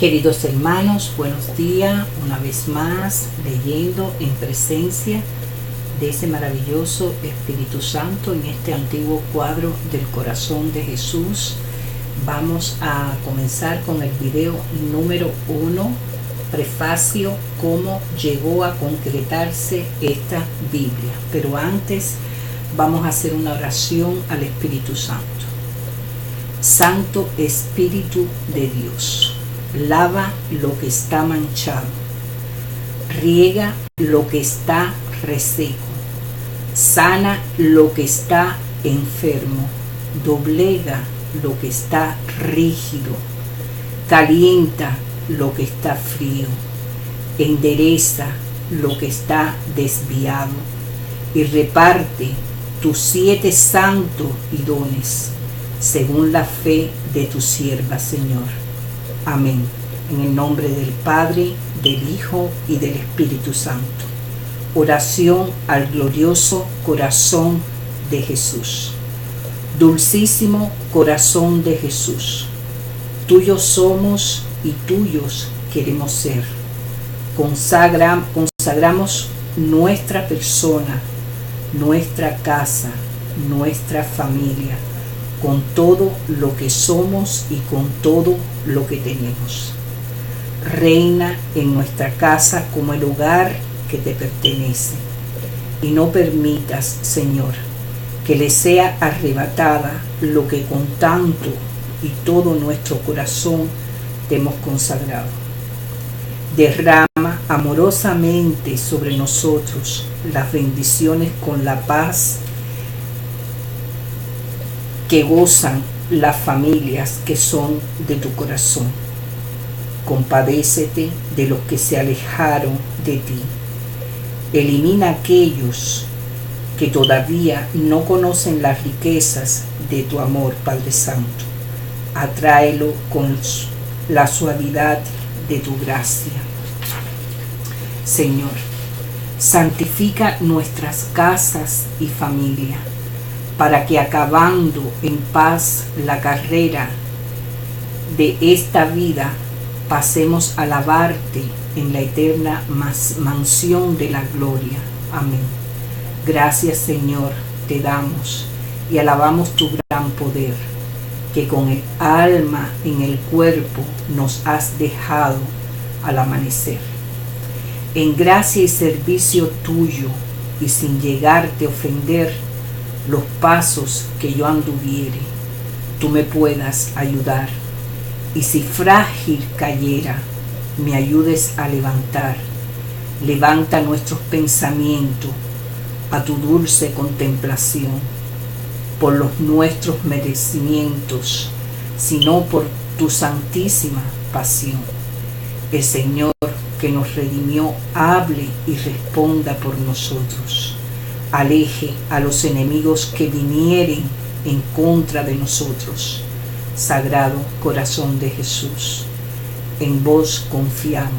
Queridos hermanos, buenos días, una vez más leyendo en presencia de ese maravilloso Espíritu Santo en este antiguo cuadro del corazón de Jesús. Vamos a comenzar con el video número 1, prefacio, cómo llegó a concretarse esta Biblia. Pero antes vamos a hacer una oración al Espíritu Santo. Santo Espíritu de Dios, lava lo que está manchado, riega lo que está reseco, sana lo que está enfermo, doblega lo que está rígido, calienta lo que está frío, endereza lo que está desviado y reparte tus 7 santos y dones según la fe de tu sierva, Señor. Amén. En el nombre del Padre, del Hijo y del Espíritu Santo. Oración al glorioso corazón de Jesús. Dulcísimo corazón de Jesús, tuyos somos y tuyos queremos ser. Consagramos nuestra persona, nuestra casa, nuestra familia, con todo lo que somos y con todo lo que tenemos. Reina en nuestra casa como el hogar que te pertenece, y no permitas, Señor, que le sea arrebatada lo que con tanto y todo nuestro corazón te hemos consagrado. Derrama amorosamente sobre nosotros las bendiciones con la paz que gozan las familias que son de tu corazón. Compadécete de los que se alejaron de ti. Elimina aquellos que todavía no conocen las riquezas de tu amor, Padre Santo. Atráelo con la suavidad de tu gracia. Señor, santifica nuestras casas y familia, para que acabando en paz la carrera de esta vida, pasemos a alabarte en la eterna mansión de la gloria. Amén. Gracias, Señor, te damos y alabamos tu gran poder, que con el alma en el cuerpo nos has dejado al amanecer. En gracia y servicio tuyo, y sin llegarte a ofender los pasos que yo anduviere, tú me puedas ayudar, y si frágil cayera, me ayudes a levantar. Levanta nuestros pensamientos a tu dulce contemplación, por los nuestros merecimientos, sino por tu santísima pasión. El Señor que nos redimió hable y responda por nosotros. Aleje a los enemigos que vinieren en contra de nosotros. Sagrado corazón de Jesús, en vos confiamos,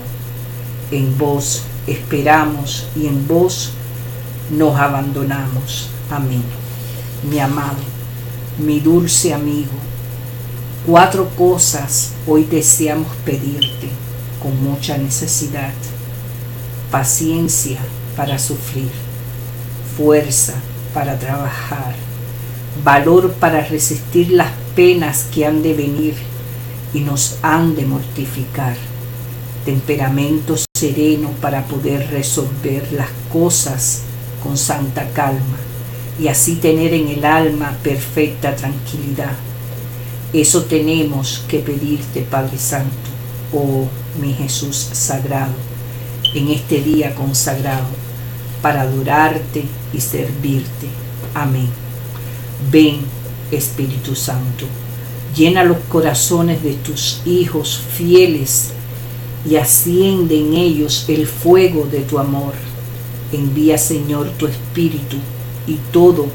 en vos esperamos y en vos nos abandonamos. Amén. Mi amado, mi dulce amigo, 4 cosas hoy deseamos pedirte con mucha necesidad: paciencia para sufrir, fuerza para trabajar, valor para resistir las penas que han de venir y nos han de mortificar, temperamento sereno para poder resolver las cosas con santa calma y así tener en el alma perfecta tranquilidad. Eso tenemos que pedirte, Padre Santo, oh mi Jesús sagrado, en este día consagrado, para adorarte y servirte. Amén. Ven, Espíritu Santo, llena los corazones de tus hijos fieles y asciende en ellos el fuego de tu amor. Envía, Señor, tu Espíritu y todo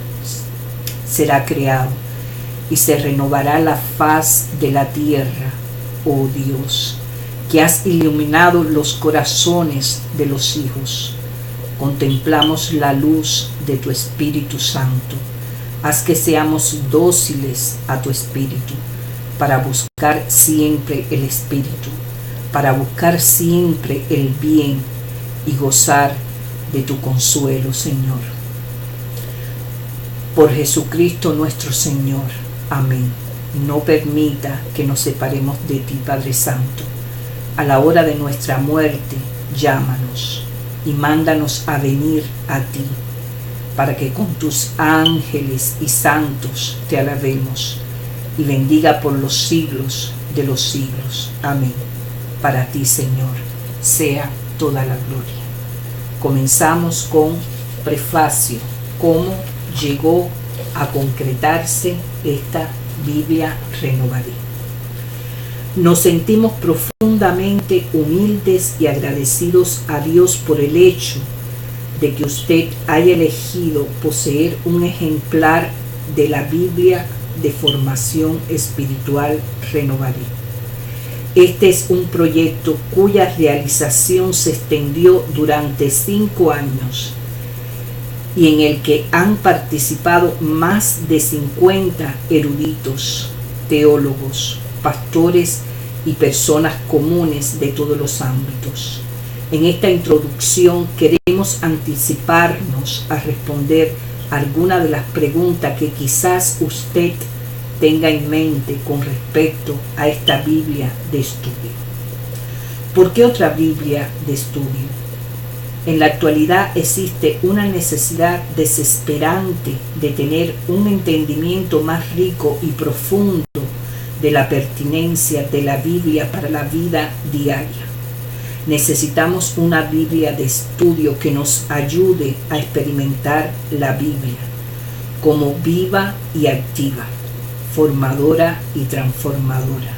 será creado y se renovará la faz de la tierra. Oh Dios, que has iluminado los corazones de los hijos, contemplamos la luz de tu Espíritu Santo. Haz que seamos dóciles a tu Espíritu, para buscar siempre el Espíritu, para buscar siempre el bien y gozar de tu consuelo, Señor. Por Jesucristo nuestro Señor. Amén. No permita que nos separemos de ti, Padre Santo. A la hora de nuestra muerte, llámanos y mándanos a venir a ti, para que con tus ángeles y santos te alabemos y bendiga por los siglos de los siglos. Amén. Para ti, Señor, sea toda la gloria. Comenzamos con prefacio. ¿Cómo llegó a concretarse esta Biblia Renovaré? Nos sentimos profundamente humildes y agradecidos a Dios por el hecho de que usted haya elegido poseer un ejemplar de la Biblia de formación espiritual Renovaré. Este es un proyecto cuya realización se extendió durante 5 años y en el que han participado más de 50 eruditos, teólogos, pastores y personas comunes de todos los ámbitos. En esta introducción queremos anticiparnos a responder algunas de las preguntas que quizás usted tenga en mente con respecto a esta Biblia de estudio. ¿Por qué otra Biblia de estudio? En la actualidad existe una necesidad desesperante de tener un entendimiento más rico y profundo de la pertinencia de la Biblia para la vida diaria. Necesitamos una Biblia de estudio que nos ayude a experimentar la Biblia como viva y activa, formadora y transformadora.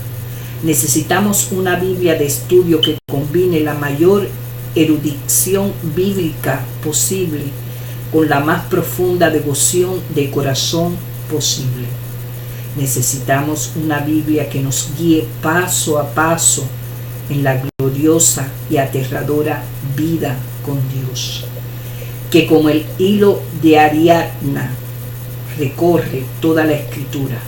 Necesitamos una Biblia de estudio que combine la mayor erudición bíblica posible con la más profunda devoción de corazón posible. Necesitamos una Biblia que nos guíe paso a paso en la gloriosa y aterradora vida con Dios, que como el hilo de Ariadna recorre toda la Escritura.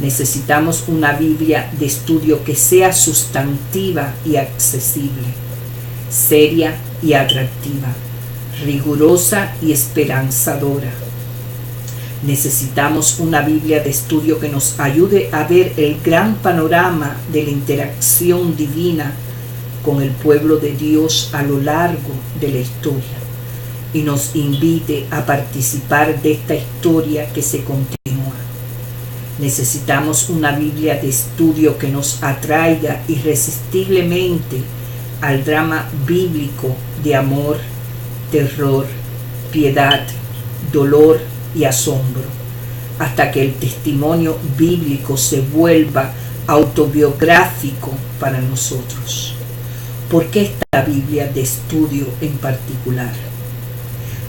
Necesitamos una Biblia de estudio que sea sustantiva y accesible, seria y atractiva, rigurosa y esperanzadora. Necesitamos una Biblia de estudio que nos ayude a ver el gran panorama de la interacción divina con el pueblo de Dios a lo largo de la historia y nos invite a participar de esta historia que se continúa. Necesitamos una Biblia de estudio que nos atraiga irresistiblemente al drama bíblico de amor, terror, piedad, dolor y asombro, hasta que el testimonio bíblico se vuelva autobiográfico para nosotros. ¿Por qué esta Biblia de estudio en particular?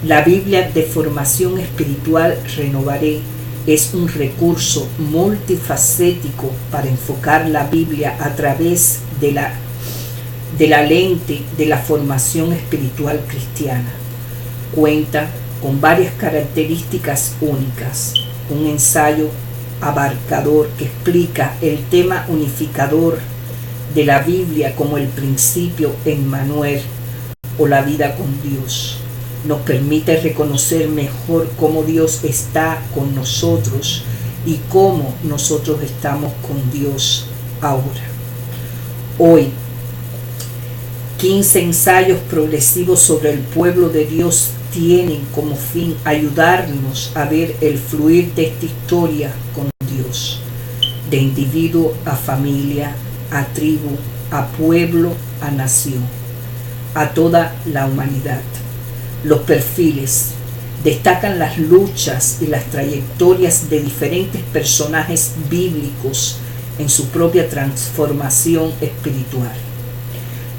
La Biblia de formación espiritual Renovaré es un recurso multifacético para enfocar la Biblia a través de la lente de la formación espiritual cristiana. Cuenta con varias características únicas. Un ensayo abarcador que explica el tema unificador de la Biblia como el principio Emmanuel o la vida con Dios. Nos permite reconocer mejor cómo Dios está con nosotros y cómo nosotros estamos con Dios ahora. Hoy, 15 ensayos progresivos sobre el pueblo de Dios tienen como fin ayudarnos a ver el fluir de esta historia con Dios, de individuo a familia, a tribu, a pueblo, a nación, a toda la humanidad. Los perfiles destacan las luchas y las trayectorias de diferentes personajes bíblicos en su propia transformación espiritual.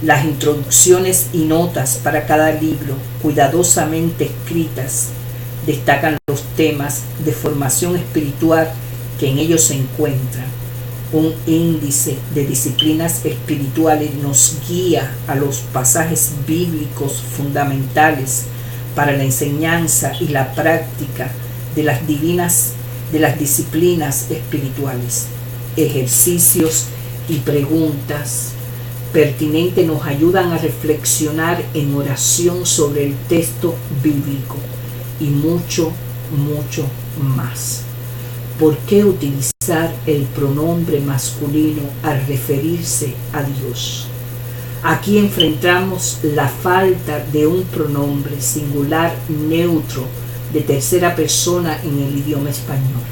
Las introducciones y notas para cada libro, cuidadosamente escritas, destacan los temas de formación espiritual que en ellos se encuentran. Un índice de disciplinas espirituales nos guía a los pasajes bíblicos fundamentales para la enseñanza y la práctica de las disciplinas espirituales, ejercicios y preguntas pertinentes nos ayudan a reflexionar en oración sobre el texto bíblico y mucho más. ¿Por qué utilizar el pronombre masculino al referirse a Dios? Aquí enfrentamos la falta de un pronombre singular neutro de tercera persona en el idioma español.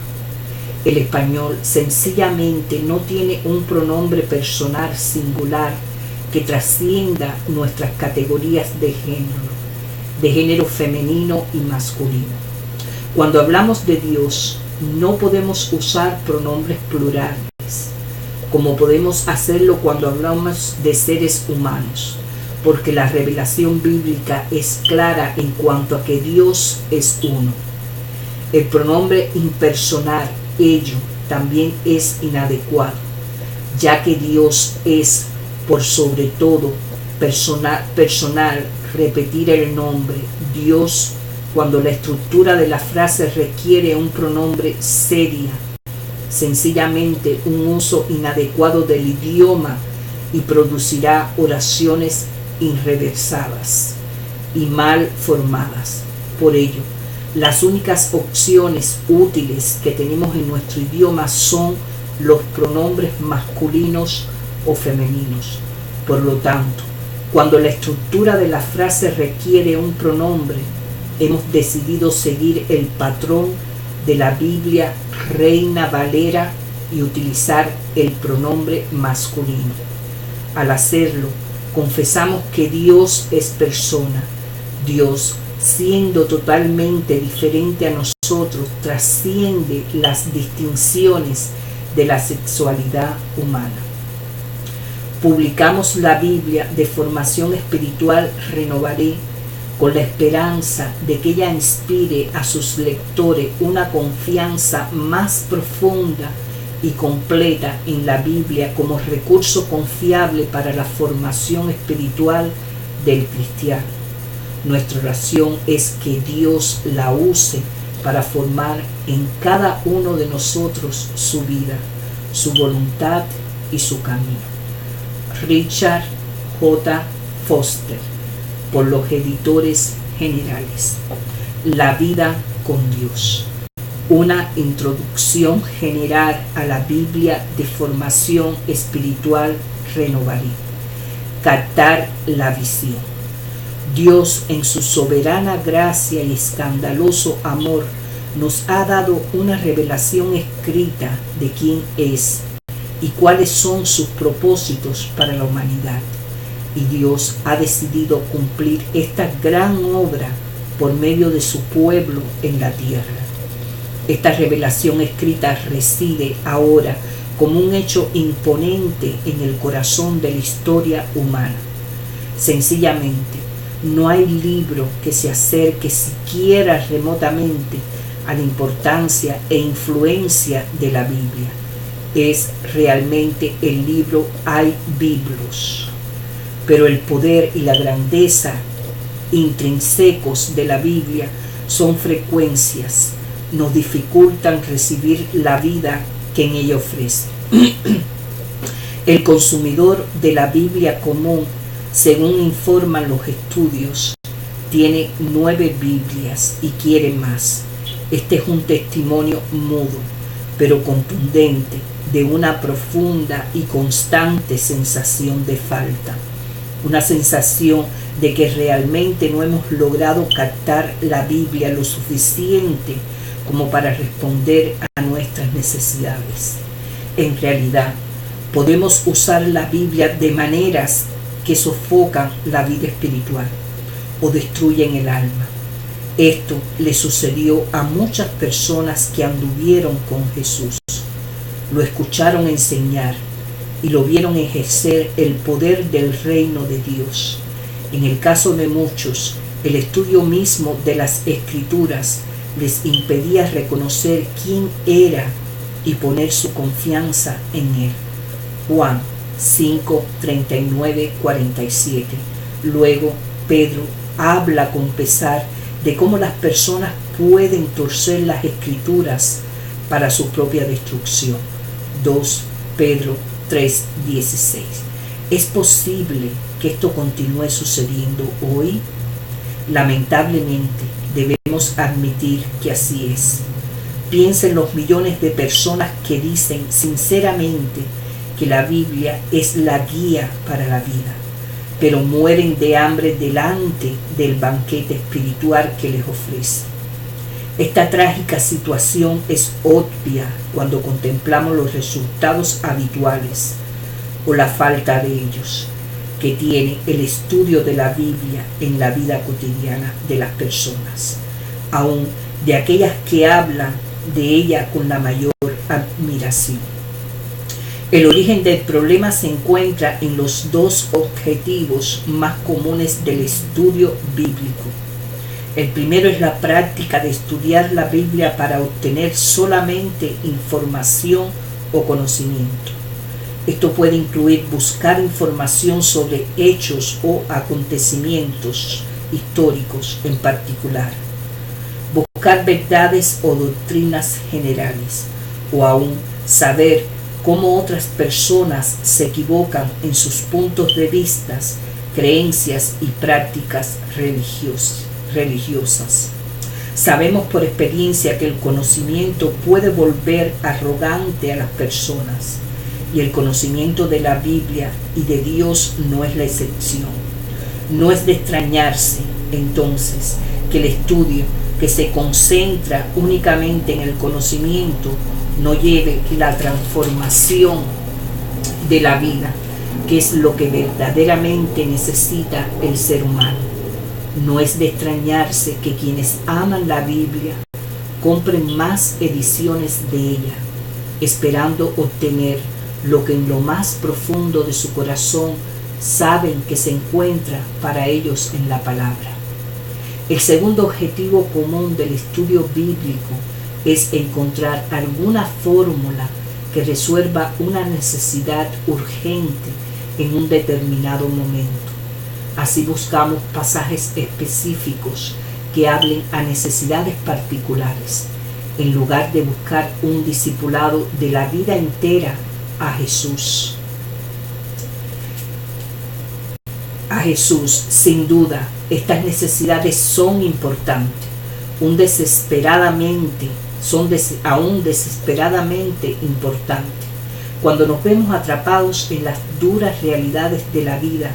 El español sencillamente no tiene un pronombre personal singular que trascienda nuestras categorías de género femenino y masculino. Cuando hablamos de Dios, no podemos usar pronombres plurales, como podemos hacerlo cuando hablamos de seres humanos, porque la revelación bíblica es clara en cuanto a que Dios es uno. El pronombre impersonal, ello, también es inadecuado, ya que Dios es, por sobre todo, personal, repetir el nombre Dios cuando la estructura de la frase requiere un pronombre seria, sencillamente un uso inadecuado del idioma y producirá oraciones irreversadas y mal formadas. Por ello, las únicas opciones útiles que tenemos en nuestro idioma son los pronombres masculinos o femeninos. Por lo tanto, cuando la estructura de la frase requiere un pronombre, hemos decidido seguir el patrón de la Biblia Reina Valera y utilizar el pronombre masculino. Al hacerlo, confesamos que Dios es persona. Dios, siendo totalmente diferente a nosotros, trasciende las distinciones de la sexualidad humana. Publicamos la Biblia de formación espiritual Renovaré con la esperanza de que ella inspire a sus lectores una confianza más profunda y completa en la Biblia como recurso confiable para la formación espiritual del cristiano. Nuestra oración es que Dios la use para formar en cada uno de nosotros su vida, su voluntad y su camino. Richard J. Foster, por los editores generales. La vida con Dios. Una introducción general a la Biblia de formación espiritual Renovaré. Captar la visión. Dios, en su soberana gracia y escandaloso amor, nos ha dado una revelación escrita de quién es y cuáles son sus propósitos para la humanidad. Y Dios ha decidido cumplir esta gran obra por medio de su pueblo en la tierra. Esta revelación escrita reside ahora como un hecho imponente en el corazón de la historia humana. Sencillamente, no hay libro que se acerque siquiera remotamente a la importancia e influencia de la Biblia. Es realmente el libro Hay Biblos. Pero el poder y la grandeza intrínsecos de la Biblia son frecuencias, nos dificultan recibir la vida que en ella ofrece. El consumidor de la Biblia común, según informan los estudios, tiene 9 Biblias y quiere más. Este es un testimonio mudo, pero contundente, de una profunda y constante sensación de falta. Una sensación de que realmente no hemos logrado captar la Biblia lo suficiente como para responder a nuestras necesidades. En realidad, podemos usar la Biblia de maneras que sofocan la vida espiritual o destruyen el alma. Esto le sucedió a muchas personas que anduvieron con Jesús, lo escucharon enseñar y lo vieron ejercer el poder del reino de Dios. En el caso de muchos, el estudio mismo de las Escrituras les impedía reconocer quién era y poner su confianza en Él. Juan 5, 39, 47. Luego, Pedro habla con pesar de cómo las personas pueden torcer las Escrituras para su propia destrucción. 2 Pedro 3:16. ¿Es posible que esto continúe sucediendo hoy? Lamentablemente, debemos admitir que así es. Piensa en los millones de personas que dicen sinceramente que la Biblia es la guía para la vida, pero mueren de hambre delante del banquete espiritual que les ofrece. Esta trágica situación es obvia cuando contemplamos los resultados habituales o la falta de ellos que tiene el estudio de la Biblia en la vida cotidiana de las personas, aun de aquellas que hablan de ella con la mayor admiración. El origen del problema se encuentra en los dos objetivos más comunes del estudio bíblico. El primero es la práctica de estudiar la Biblia para obtener solamente información o conocimiento. Esto puede incluir buscar información sobre hechos o acontecimientos históricos en particular, buscar verdades o doctrinas generales, o aún saber cómo otras personas se equivocan en sus puntos de vista, creencias y prácticas religiosas. Sabemos por experiencia que el conocimiento puede volver arrogante a las personas, y el conocimiento de la Biblia y de Dios no es la excepción. No es de extrañarse, entonces, que el estudio que se concentra únicamente en el conocimiento no lleve la transformación de la vida, que es lo que verdaderamente necesita el ser humano. No es de extrañarse que quienes aman la Biblia compren más ediciones de ella, esperando obtener lo que en lo más profundo de su corazón saben que se encuentra para ellos en la palabra. El segundo objetivo común del estudio bíblico es encontrar alguna fórmula que resuelva una necesidad urgente en un determinado momento. Así buscamos pasajes específicos que hablen a necesidades particulares, en lugar de buscar un discipulado de la vida entera a Jesús. Sin duda, estas necesidades son importantes, aún desesperadamente importantes. Cuando nos vemos atrapados en las duras realidades de la vida,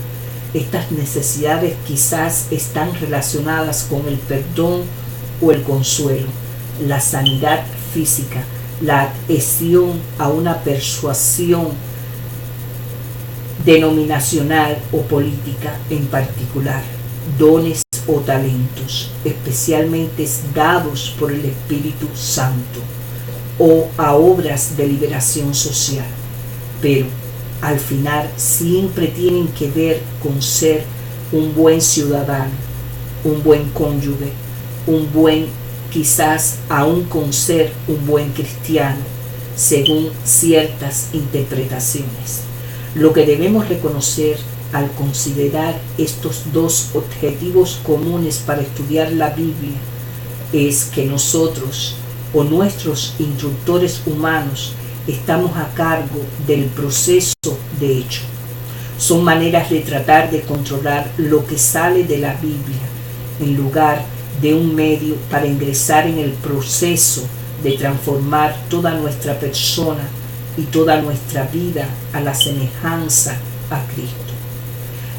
estas necesidades quizás están relacionadas con el perdón o el consuelo, la sanidad física, la adhesión a una persuasión denominacional o política en particular, dones o talentos, especialmente dados por el Espíritu Santo, o a obras de liberación social. Pero al final siempre tienen que ver con ser un buen ciudadano, un buen cónyuge, quizás aún con ser un buen cristiano, según ciertas interpretaciones. Lo que debemos reconocer al considerar estos dos objetivos comunes para estudiar la Biblia es que nosotros o nuestros instructores humanos estamos a cargo del proceso de hecho. Son maneras de tratar de controlar lo que sale de la Biblia en lugar de un medio para ingresar en el proceso de transformar toda nuestra persona y toda nuestra vida a la semejanza a Cristo.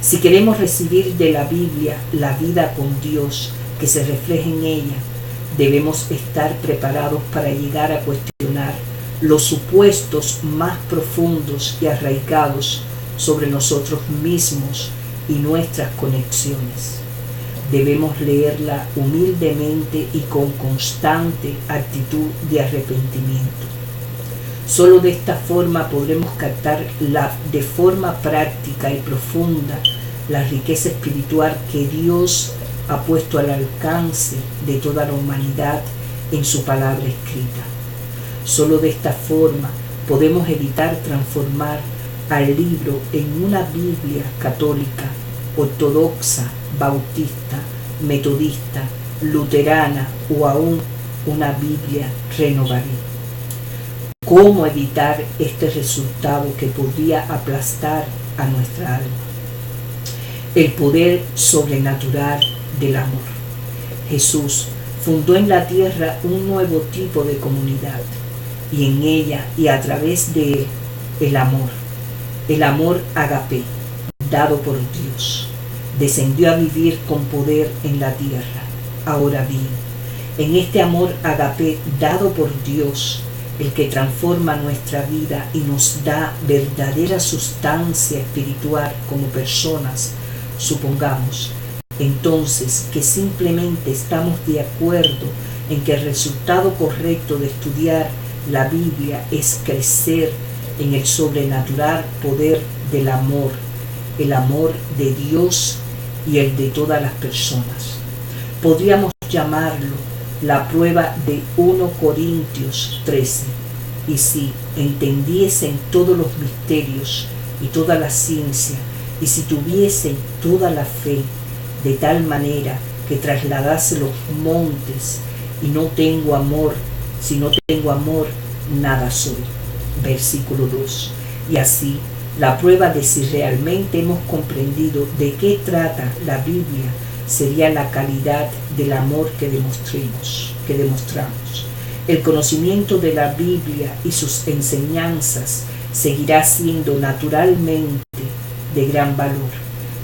Si queremos recibir de la Biblia la vida con Dios que se refleja en ella, debemos estar preparados para llegar a cuestionar los supuestos más profundos y arraigados sobre nosotros mismos y nuestras conexiones. Debemos leerla humildemente y con constante actitud de arrepentimiento. Solo de esta forma podremos captar de forma práctica y profunda la riqueza espiritual que Dios ha puesto al alcance de toda la humanidad en su palabra escrita. Solo de esta forma podemos evitar transformar al libro en una Biblia católica, ortodoxa, bautista, metodista, luterana o aún una Biblia renovada. ¿Cómo evitar este resultado que podría aplastar a nuestra alma. El poder sobrenatural del amor. Jesús fundó en la tierra un nuevo tipo de comunidad, y en ella y a través de él el amor agape, dado por Dios, descendió a vivir con poder en la tierra. Ahora bien, en este amor agape dado por Dios, el que transforma nuestra vida y nos da verdadera sustancia espiritual como personas, supongamos entonces que simplemente estamos de acuerdo en que el resultado correcto de estudiar la Biblia es crecer en el sobrenatural poder del amor, el amor de Dios y el de todas las personas. Podríamos llamarlo la prueba de 1 Corintios 13. Y si entendiesen todos los misterios y toda la ciencia, y si tuviesen toda la fe, de tal manera que trasladase los montes, y no tengo amor, si no tengo amor, nada soy. Versículo 2. Y así, la prueba de si realmente hemos comprendido de qué trata la Biblia sería la calidad del amor que demostramos. El conocimiento de la Biblia y sus enseñanzas seguirá siendo naturalmente de gran valor,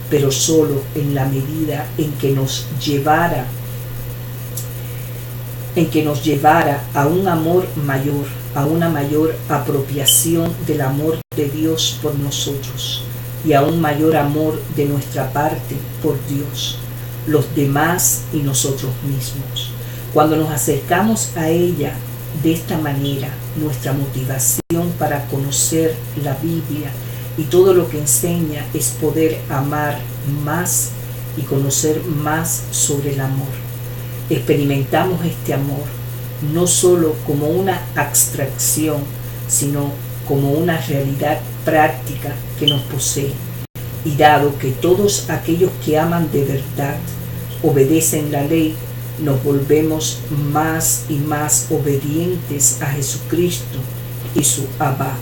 pero solo en la medida en que nos llevara a un amor mayor, a una mayor apropiación del amor de Dios por nosotros y a un mayor amor de nuestra parte por Dios, los demás y nosotros mismos. Cuando nos acercamos a ella de esta manera, nuestra motivación para conocer la Biblia y todo lo que enseña es poder amar más y conocer más sobre el amor. Experimentamos este amor no solo como una abstracción, sino como una realidad práctica que nos posee. Y dado que todos aquellos que aman de verdad obedecen la ley, nos volvemos más y más obedientes a Jesucristo y su Abba.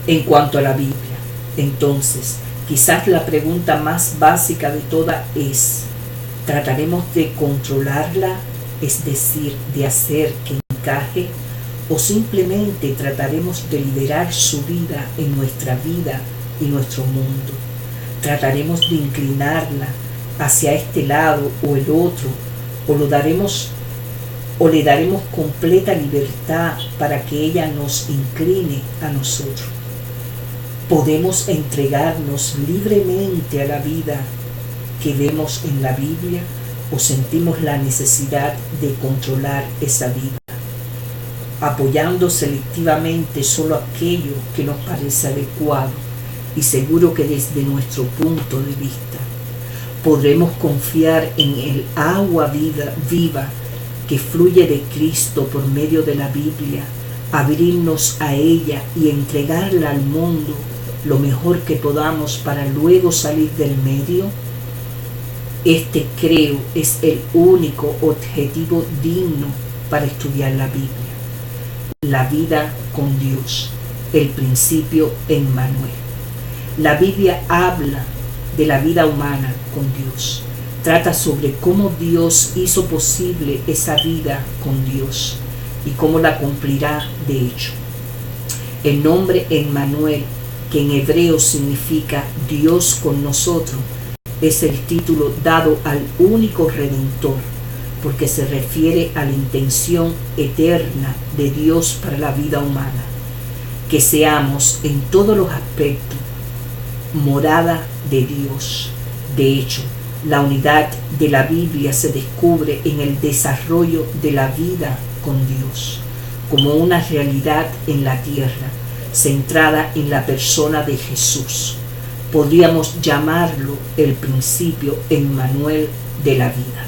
En cuanto a la Biblia, entonces, quizás la pregunta más básica de todas es: ¿trataremos de controlarla, es decir, de hacer que encaje? ¿O simplemente trataremos de liberar su vida en nuestra vida y nuestro mundo? ¿Trataremos de inclinarla hacia este lado o el otro? ¿O le daremos completa libertad para que ella nos incline a nosotros? ¿Podemos entregarnos libremente a la vida que vemos en la Biblia o sentimos la necesidad de controlar esa vida, apoyando selectivamente solo aquello que nos parece adecuado y seguro que desde nuestro punto de vista? ¿Podremos confiar en el agua viva que fluye de Cristo por medio de la Biblia, abrirnos a ella y entregarla al mundo lo mejor que podamos para luego salir del medio? Este, creo, es el único objetivo digno para estudiar la Biblia. La vida con Dios, el principio Emmanuel. La Biblia habla de la vida humana con Dios. Trata sobre cómo Dios hizo posible esa vida con Dios y cómo la cumplirá de hecho. El nombre Emmanuel, que en hebreo significa Dios con nosotros, es el título dado al único Redentor, porque se refiere a la intención eterna de Dios para la vida humana, que seamos en todos los aspectos morada de Dios. De hecho, la unidad de la Biblia se descubre en el desarrollo de la vida con Dios, como una realidad en la tierra, centrada en la persona de Jesús. Podríamos llamarlo el principio Emmanuel de la vida.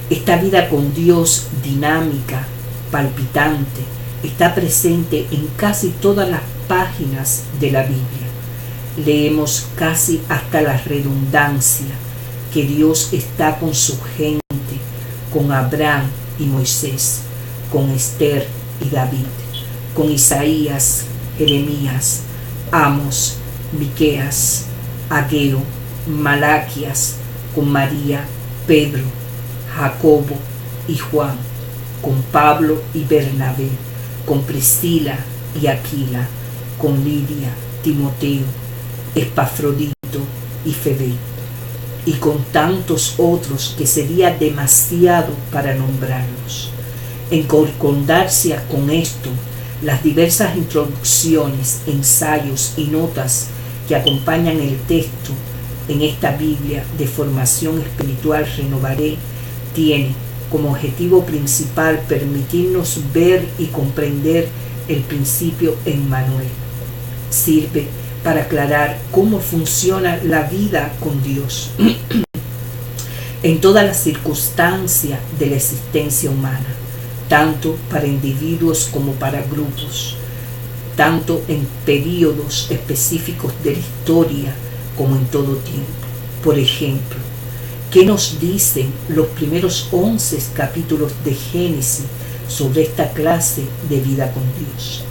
Esta vida con Dios, dinámica, palpitante, está presente en casi todas las páginas de la Biblia. Leemos casi hasta la redundancia que Dios está con su gente, con Abraham y Moisés, con Esther y David, con Isaías, Jeremías, Amos, Miqueas, Ageo, Malaquías, con María, Pedro, Jacobo y Juan, con Pablo y Bernabé, con Priscila y Aquila, con Lidia, Timoteo, Epafrodito y Febe, y con tantos otros que sería demasiado para nombrarlos. En concordancia con esto, las diversas introducciones, ensayos y notas que acompañan el texto en esta Biblia de formación espiritual Renovaré tiene como objetivo principal permitirnos ver y comprender el principio Emmanuel. Sirve para aclarar cómo funciona la vida con Dios en todas las circunstancias de la existencia humana, tanto para individuos como para grupos, tanto en periodos específicos de la historia como en todo tiempo. Por ejemplo, ¿qué nos dicen los primeros 11 capítulos de Génesis sobre esta clase de vida con Dios?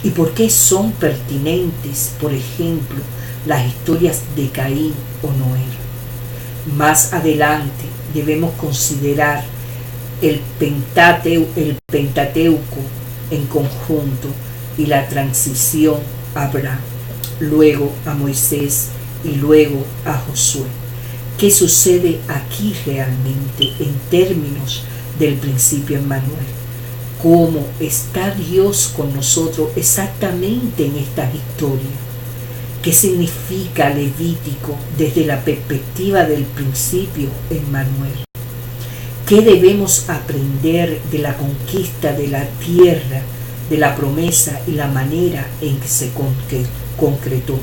¿Y por qué son pertinentes, por ejemplo, las historias de Caín o Noé? Más adelante debemos considerar el Pentateuco en conjunto y la transición a Abraham, luego a Moisés y luego a Josué. ¿Qué sucede aquí realmente en términos del principio Emmanuel? ¿Cómo está Dios con nosotros exactamente en estas historias? ¿Qué significa Levítico desde la perspectiva del principio Emmanuel? ¿Qué debemos aprender de la conquista de la tierra, de la promesa y la manera en que se concretó?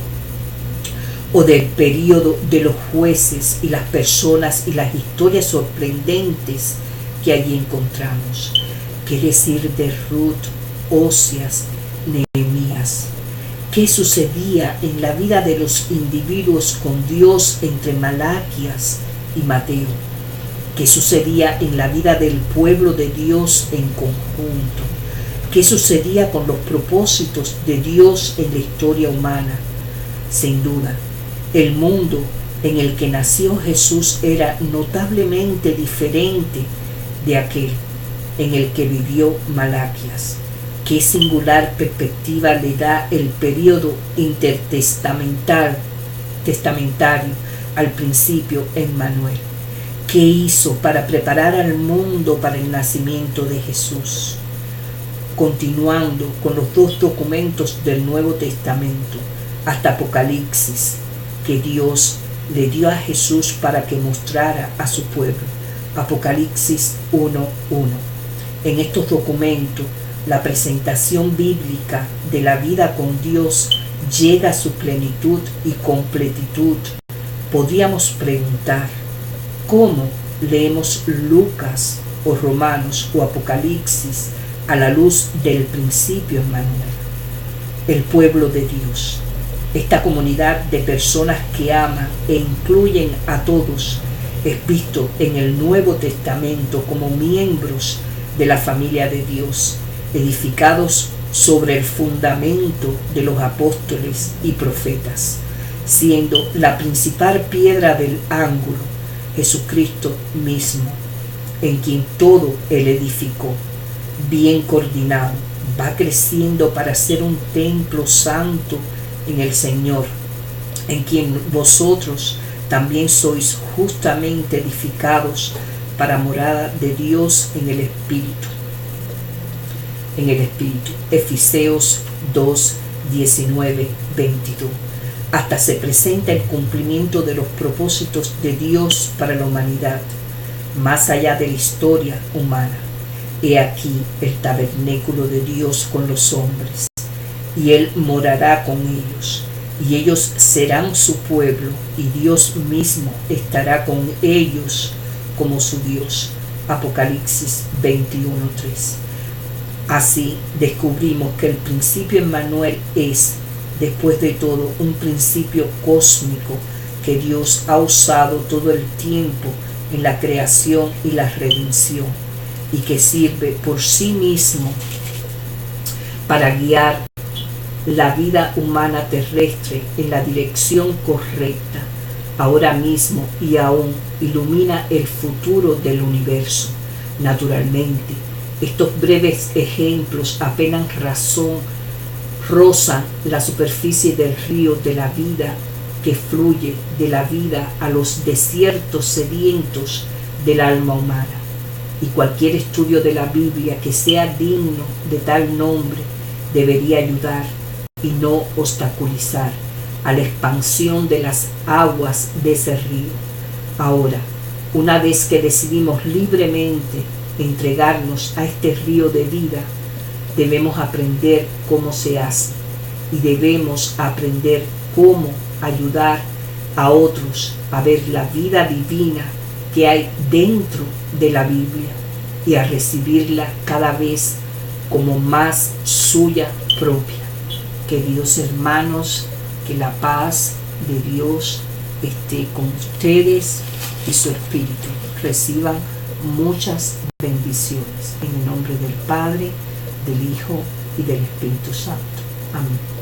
¿O del periodo de los jueces y las personas y las historias sorprendentes que allí encontramos? ¿Qué decir de Ruth, Oseas, Nehemías? ¿Qué sucedía en la vida de los individuos con Dios entre Malaquías y Mateo? ¿Qué sucedía en la vida del pueblo de Dios en conjunto? ¿Qué sucedía con los propósitos de Dios en la historia humana? Sin duda, el mundo en el que nació Jesús era notablemente diferente de aquel en el que vivió Malaquías. Qué singular perspectiva le da el período intertestamentario al principio Emmanuel. ¿Qué hizo para preparar al mundo para el nacimiento de Jesús? Continuando con los dos documentos del Nuevo Testamento, hasta Apocalipsis, que Dios le dio a Jesús para que mostrara a su pueblo. Apocalipsis 1:1. En estos documentos, la presentación bíblica de la vida con Dios llega a su plenitud y completitud. Podríamos preguntar, ¿cómo leemos Lucas o Romanos o Apocalipsis a la luz del principio Emmanuel? El pueblo de Dios, esta comunidad de personas que aman e incluyen a todos, es visto en el Nuevo Testamento como miembros de la familia de Dios, edificados sobre el fundamento de los apóstoles y profetas, siendo la principal piedra del ángulo Jesucristo mismo, en quien todo él edificó, bien coordinado, va creciendo para ser un templo santo en el Señor, en quien vosotros también sois justamente edificados para morada de Dios en el Espíritu. Efesios 2, 19, 22. Hasta se presenta el cumplimiento de los propósitos de Dios para la humanidad, más allá de la historia humana. He aquí el tabernáculo de Dios con los hombres, y Él morará con ellos, y ellos serán su pueblo, y Dios mismo estará con ellos como su Dios. Apocalipsis 21:3. Así descubrimos que el principio Emmanuel es, después de todo, un principio cósmico que Dios ha usado todo el tiempo en la creación y la redención, y que sirve por sí mismo para guiar la vida humana terrestre en la dirección correcta, ahora mismo y aún ilumina el futuro del universo. Naturalmente, estos breves ejemplos apenas rozan la superficie del río de la vida que fluye de la vida a los desiertos sedientos del alma humana. Y cualquier estudio de la Biblia que sea digno de tal nombre debería ayudar y no obstaculizar a la expansión de las aguas de ese río. Ahora, una vez que decidimos libremente entregarnos a este río de vida, debemos aprender cómo se hace y debemos aprender cómo ayudar a otros a ver la vida divina que hay dentro de la Biblia y a recibirla cada vez como más suya propia. Queridos hermanos, que la paz de Dios esté con ustedes y su espíritu. Reciban muchas bendiciones en el nombre del Padre, del Hijo y del Espíritu Santo. Amén.